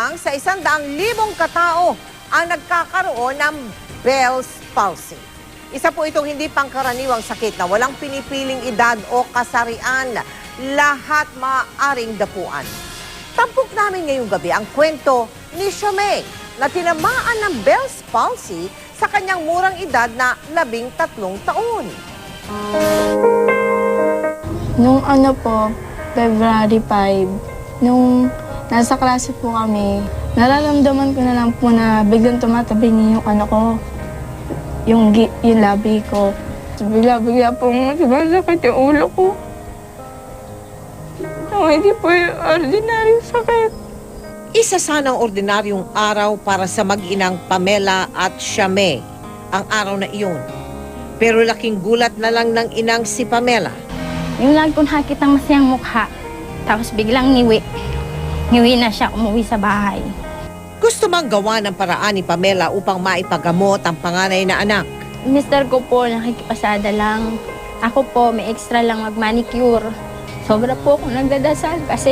lang sa 100,000 katao ang nagkakaroon ng Bell's palsy. Isa po itong hindi pangkaraniwang sakit na walang pinipiling edad o kasarian. Lahat maaaring dapuan. Tampok namin ngayong gabi ang kwento ni Siamay na tinamaan ng Bell's palsy sa kanyang murang edad na 13 taon. Nung February 5, nung nasa klase po kami, nararamdaman ko na lang po na biglang tumatabi niya yung yung labi ko. Bigla pong sumasakit yung ulo ko. Hindi po yung ordinaryong sakit. Isa sanang ordinaryong araw para sa mag-inang Pamela at Siamay ang araw na iyon. Pero laking gulat na lang ng inang si Pamela. Yung lagi ko nakakita ang masayang mukha, tapos biglang ngiwi. Ngiwi na siya, umuwi sa bahay. Gusto mang gawa ng paraan ni Pamela upang maipagamot ang panganay na anak. Mister ko po, nakikipasada lang. Ako po, may extra lang mag-manicure. Sobra po akong nagdadasal kasi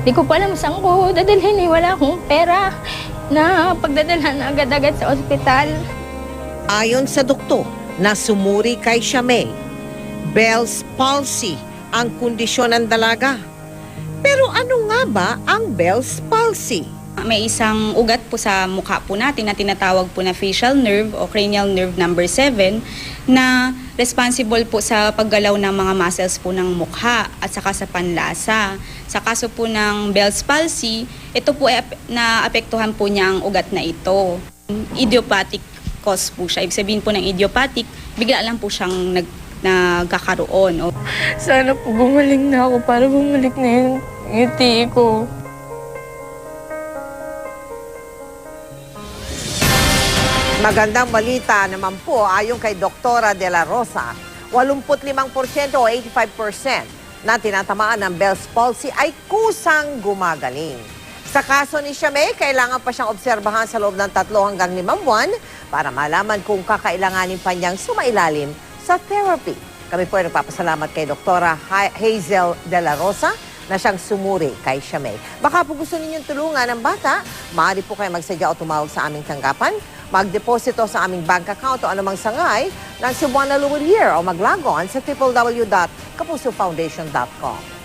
di ko pa alam saan ko dadalhin. Wala akong pera na pagdadalhan agad-agad sa ospital. Ayon sa doktor na sumuri kay Siamay, Bell's palsy ang kondisyon ng dalaga. Pero ano nga ba ang Bell's palsy? May isang ugat po sa mukha po natin na tinatawag po na facial nerve o cranial nerve number 7 na responsible po sa paggalaw ng mga muscles po ng mukha at saka sa panlasa. Sa kaso po ng Bell's palsy, ito po ay naapektuhan po niya ang ugat na ito. Idiopathic cause po siya. Ibig sabihin po ng idiopathic, bigla lang po siyang nagkakaroon. Sana po gumaling na ako para bumalik na yung ngiti ko. Magandang balita naman po ayon kay Doktora De La Rosa, 85% o 85% na tinatamaan ng Bell's palsy ay kusang gumagaling. Sa kaso ni Siamay, kailangan pa siyang obserbahan sa loob ng 3 hanggang 5 buwan para malaman kung kakailanganin pa niyang sumailalim sa therapy. Kami po ay nagpapasalamat kay Doktora Hazel De La Rosa na siyang sumuri kay Siamay. Baka po gusto ninyong tulungan ng bata, maaari po kayo magsadya o tumawag sa aming tanggapan, magdeposito sa aming bank account o anumang sangay ng Cebuana Luwil Year o maglagon sa www.kapusofoundation.com.